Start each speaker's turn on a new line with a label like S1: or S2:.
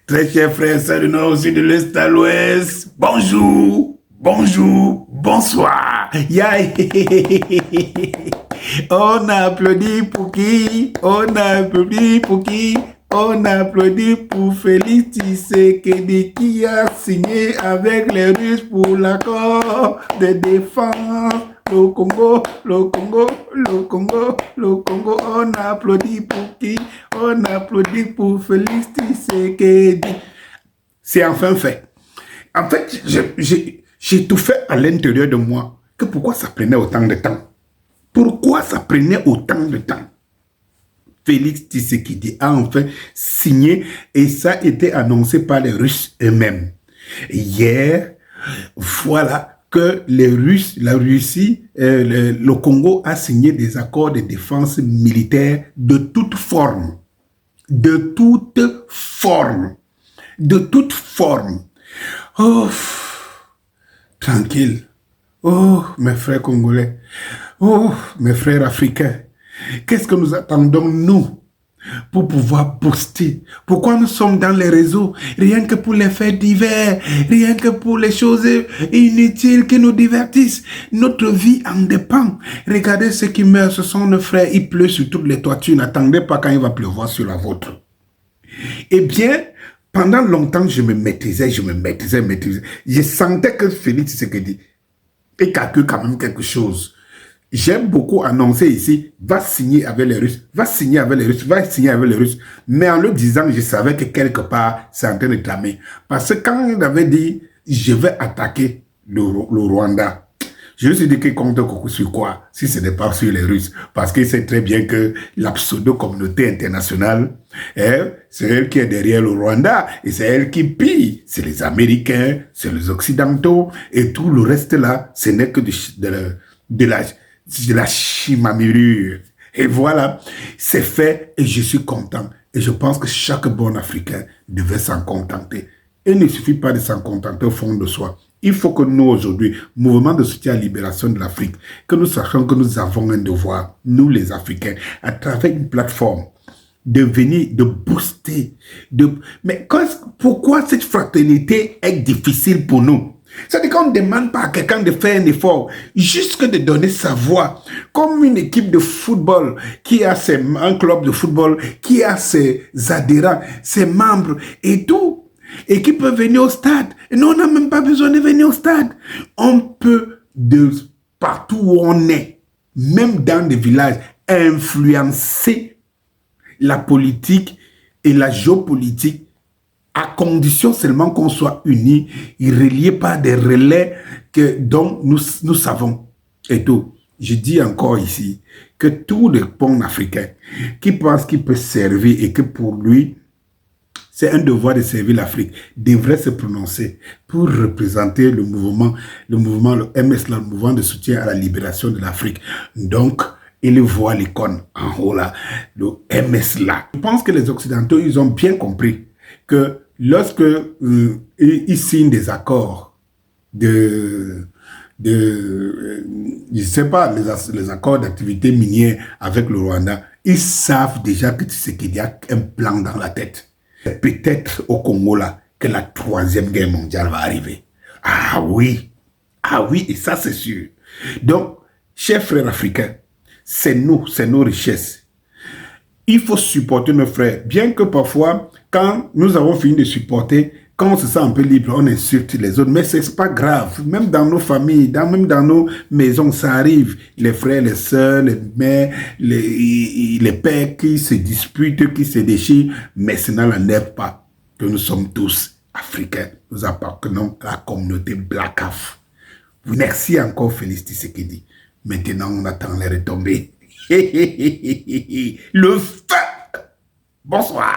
S1: Très chers frères et sœurs du Nord, aussi de l'Est à l'Ouest, bonjour, bonjour, bonsoir. Yeah. On applaudit pour qui? On applaudit pour qui? On applaudit pour Félix Tshisekedi qui a signé avec les Russes pour l'accord de défense. Le Congo, le Congo, le Congo, le Congo. On applaudit pour qui? On applaudit pour Félix Tshisekedi. C'est enfin fait. En fait, j'ai tout fait à l'intérieur de moi. Que pourquoi ça prenait autant de temps? Pourquoi ça prenait autant de temps? Félix Tshisekedi a enfin signé et ça a été annoncé par les Russes eux-mêmes. Hier, voilà que les Russes, la Russie, le Congo a signé des accords de défense militaire de toute forme. De toute forme. De toute forme. Oh, tranquille. Oh, mes frères congolais. Oh, mes frères africains. Qu'est-ce que nous attendons, nous, pour pouvoir poster? Pourquoi nous sommes dans les réseaux? Rien que pour les faits divers, rien que pour les choses inutiles qui nous divertissent. Notre vie en dépend. Regardez ceux qui meurent, ce sont nos frères. Il pleut sur toutes les toitures. N'attendez pas quand il va pleuvoir sur la vôtre. Eh bien, pendant longtemps, je me maîtrisais. Je sentais que Félix Tshisekedi calcule quand même quelque chose. J'aime beaucoup annoncer ici, va signer avec les Russes, va signer avec les Russes, va signer avec les Russes. Mais en le disant, je savais que quelque part, c'est en train de tramer. Parce que quand il avait dit, je vais attaquer le Rwanda, je me suis dit qu'il compte sur quoi, si ce n'est pas sur les Russes. Parce qu'il sait très bien que la pseudo-communauté internationale, c'est elle qui est derrière le Rwanda, et c'est elle qui pille. C'est les Américains, c'est les Occidentaux, et tout le reste là, ce n'est que de la chimamurure. Et voilà, c'est fait et je suis content. Et je pense que chaque bon Africain devait s'en contenter. Et il ne suffit pas de s'en contenter au fond de soi. Il faut que nous, aujourd'hui, mouvement de soutien à la libération de l'Afrique, que nous sachions que nous avons un devoir, nous les Africains, à travers une plateforme, de venir, de booster. Mais pourquoi cette fraternité est difficile pour nous? C'est-à-dire qu'on ne demande pas à quelqu'un de faire un effort, juste que de donner sa voix. Comme une équipe de football qui a un club de football, qui a ses adhérents, ses membres et tout, et qui peut venir au stade. Et nous, on n'a même pas besoin de venir au stade. On peut, de partout où on est, même dans des villages, influencer la politique et la géopolitique à condition seulement qu'on soit unis et reliés par des relais dont nous savons. Et tout. Je dis encore ici que tout le bon africain qui pense qu'il peut servir et que pour lui, c'est un devoir de servir l'Afrique, devrait se prononcer pour représenter le mouvement le MS, le mouvement de soutien à la libération de l'Afrique. Donc, il voit l'icône en haut là, le MS là. Je pense que les Occidentaux, ils ont bien compris que lorsque ils signent des accords je sais pas, les accords d'activité minière avec le Rwanda, ils savent déjà que qu'il y a un plan dans la tête. C'est peut-être au Congo là que la troisième guerre mondiale va arriver. Ah oui, et ça c'est sûr. Donc, chers frères africains, c'est nos richesses. Il faut supporter nos frères, bien que parfois, quand nous avons fini de supporter, quand on se sent un peu libre, on insulte les autres, mais c'est pas grave. Même dans nos familles, même dans nos maisons, ça arrive. Les frères, les sœurs, les mères, les pères qui se disputent, qui se déchirent, mais cela n'enlève pas que nous sommes tous africains. Nous appartenons à la communauté Black Af. Merci encore, Félix Tshisekedi. Maintenant, on attend les retombées. Le feu! Bonsoir.